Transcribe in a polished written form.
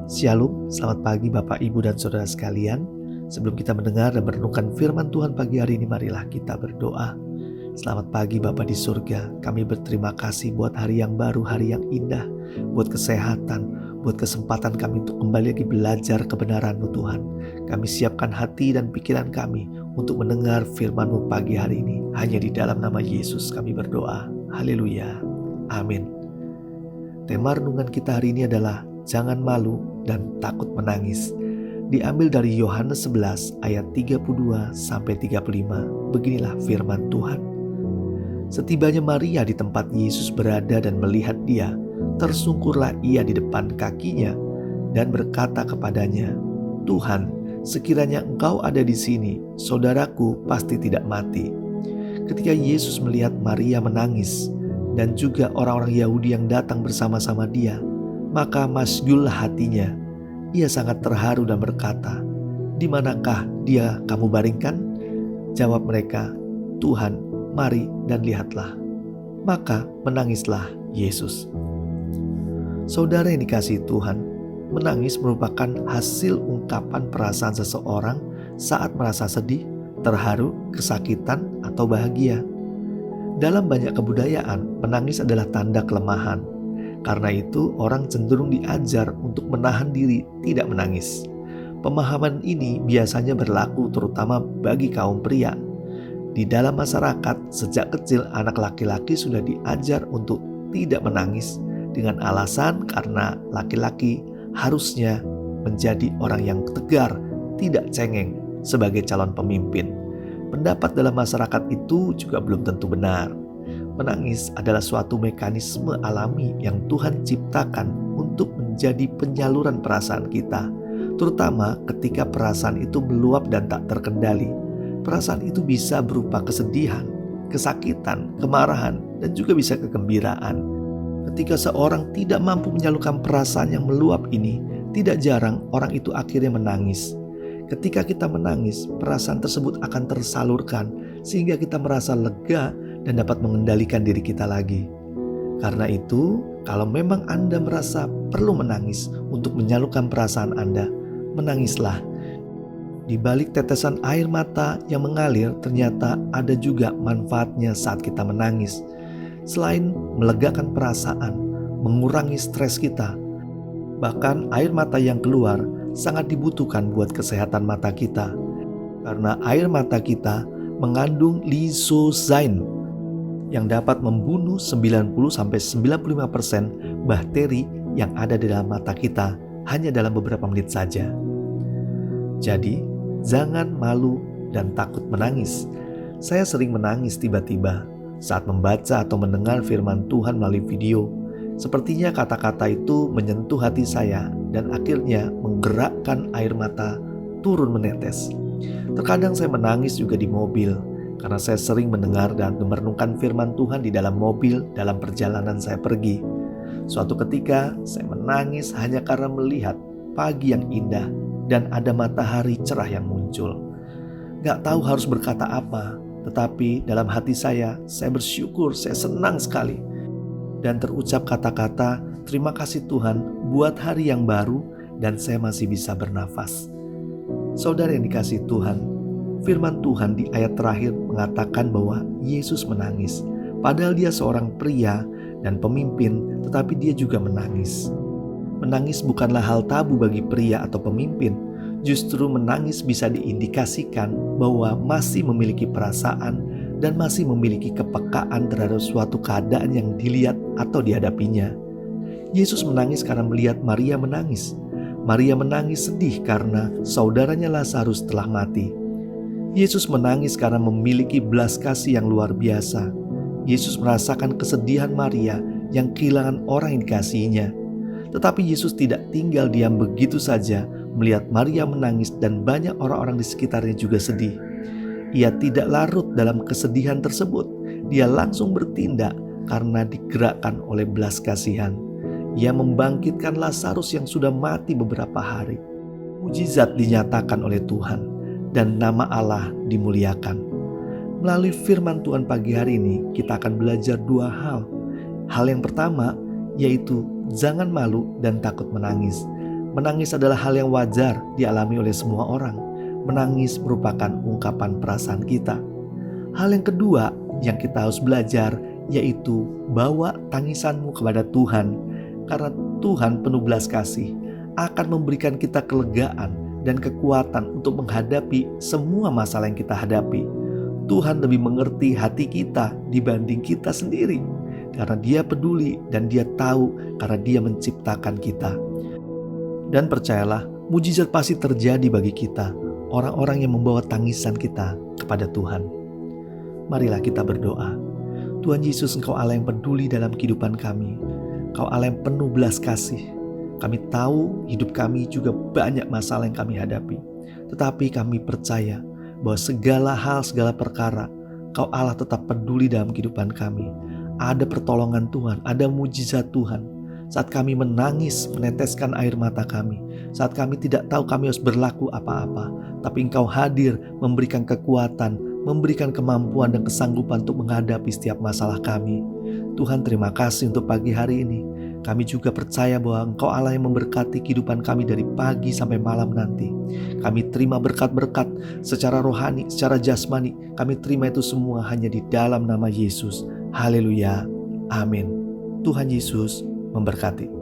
Shalom, selamat pagi Bapak, Ibu, dan Saudara sekalian. Sebelum kita mendengar dan merenungkan firman Tuhan pagi hari ini, marilah kita berdoa. Selamat pagi Bapa di surga, kami berterima kasih buat hari yang baru, hari yang indah, buat kesehatan, buat kesempatan kami untuk kembali lagi belajar kebenaran-Mu Tuhan. Kami siapkan hati dan pikiran kami untuk mendengar firman-Mu pagi hari ini. Hanya di dalam nama Yesus kami berdoa. Haleluya. Amin. Tema renungan kita hari ini adalah jangan malu dan takut menangis. Diambil dari Yohanes 11 ayat 32-35. Beginilah firman Tuhan. Setibanya Maria di tempat Yesus berada dan melihat dia, tersungkurlah ia di depan kakinya dan berkata kepadanya, "Tuhan, sekiranya Engkau ada di sini, saudaraku pasti tidak mati." Ketika Yesus melihat Maria menangis dan juga orang-orang Yahudi yang datang bersama-sama dia, maka masyghullah hatinya. Ia sangat terharu dan berkata, "Di manakah dia kamu baringkan?" Jawab mereka, "Tuhan, mari dan lihatlah." Maka menangislah Yesus. Saudara yang dikasihi Tuhan, menangis merupakan hasil ungkapan perasaan seseorang saat merasa sedih, terharu, kesakitan, atau bahagia. Dalam banyak kebudayaan, menangis adalah tanda kelemahan. Karena itu, orang cenderung diajar untuk menahan diri tidak menangis. Pemahaman ini biasanya berlaku terutama bagi kaum pria. Di dalam masyarakat, sejak kecil anak laki-laki sudah diajar untuk tidak menangis dengan alasan karena laki-laki harusnya menjadi orang yang tegar, tidak cengeng sebagai calon pemimpin. Pendapat dalam masyarakat itu juga belum tentu benar. Menangis adalah suatu mekanisme alami yang Tuhan ciptakan untuk menjadi penyaluran perasaan kita, terutama ketika perasaan itu meluap dan tak terkendali. Perasaan itu bisa berupa kesedihan, kesakitan, kemarahan, dan juga bisa kegembiraan. Ketika seorang tidak mampu menyalurkan perasaan yang meluap ini, tidak jarang orang itu akhirnya menangis. Ketika kita menangis, perasaan tersebut akan tersalurkan sehingga kita merasa lega dan dapat mengendalikan diri kita lagi. Karena itu, kalau memang Anda merasa perlu menangis untuk menyalurkan perasaan Anda, menangislah. Di balik tetesan air mata yang mengalir, ternyata ada juga manfaatnya saat kita menangis. Selain melegakan perasaan, mengurangi stres kita, bahkan air mata yang keluar sangat dibutuhkan buat kesehatan mata kita. Karena air mata kita mengandung lysozyme yang dapat membunuh 90-95% bakteri yang ada di dalam mata kita hanya dalam beberapa menit saja. Jadi, jangan malu dan takut menangis. Saya sering menangis tiba-tiba saat membaca atau mendengar firman Tuhan melalui video. Sepertinya kata-kata itu menyentuh hati saya dan akhirnya menggerakkan air mata turun menetes. Terkadang saya menangis juga di mobil, karena saya sering mendengar dan merenungkan firman Tuhan di dalam mobil dalam perjalanan saya pergi. Suatu ketika saya menangis hanya karena melihat pagi yang indah dan ada matahari cerah yang muncul. Gak tahu harus berkata apa, tetapi dalam hati saya bersyukur, saya senang sekali. Dan terucap kata-kata, "Terima kasih Tuhan buat hari yang baru dan saya masih bisa bernafas." Saudara yang dikasihi Tuhan, firman Tuhan di ayat terakhir mengatakan bahwa Yesus menangis. Padahal dia seorang pria dan pemimpin, tetapi dia juga menangis. Menangis bukanlah hal tabu bagi pria atau pemimpin. Justru menangis bisa diindikasikan bahwa masih memiliki perasaan dan masih memiliki kepekaan terhadap suatu keadaan yang dilihat atau dihadapinya. Yesus menangis karena melihat Maria menangis. Maria menangis sedih karena saudaranya Lazarus telah mati. Yesus menangis karena memiliki belas kasih yang luar biasa. Yesus merasakan kesedihan Maria yang kehilangan orang yang dikasihinya. Tetapi Yesus tidak tinggal diam begitu saja melihat Maria menangis dan banyak orang-orang di sekitarnya juga sedih. Ia tidak larut dalam kesedihan tersebut. Dia langsung bertindak karena digerakkan oleh belas kasihan. Ia membangkitkan Lazarus yang sudah mati beberapa hari. Mujizat dinyatakan oleh Tuhan dan nama Allah dimuliakan. Melalui firman Tuhan pagi hari ini, kita akan belajar dua hal. Hal yang pertama yaitu jangan malu dan takut menangis. Menangis adalah hal yang wajar dialami oleh semua orang. Menangis merupakan ungkapan perasaan kita. Hal yang kedua yang kita harus belajar yaitu bawa tangisanmu kepada Tuhan. Karena Tuhan penuh belas kasih akan memberikan kita kelegaan dan kekuatan untuk menghadapi semua masalah yang kita hadapi. Tuhan lebih mengerti hati kita dibanding kita sendiri. Karena Dia peduli dan Dia tahu karena Dia menciptakan kita. Dan percayalah, mujizat pasti terjadi bagi kita, orang-orang yang membawa tangisan kita kepada Tuhan. Marilah kita berdoa. Tuhan Yesus, Engkau Allah yang peduli dalam kehidupan kami. Engkau Allah yang penuh belas kasih. Kami tahu hidup kami juga banyak masalah yang kami hadapi. Tetapi kami percaya bahwa segala hal, segala perkara, Engkau Allah tetap peduli dalam kehidupan kami. Ada pertolongan Tuhan, ada mujizat Tuhan. Saat kami menangis, meneteskan air mata kami. Saat kami tidak tahu kami harus berlaku apa-apa. Tapi Engkau hadir memberikan kekuatan, memberikan kemampuan dan kesanggupan untuk menghadapi setiap masalah kami. Tuhan, terima kasih untuk pagi hari ini. Kami juga percaya bahwa Engkau Allah yang memberkati kehidupan kami dari pagi sampai malam nanti. Kami terima berkat-berkat secara rohani, secara jasmani. Kami terima itu semua hanya di dalam nama Yesus. Haleluya. Amin. Tuhan Yesus memberkati.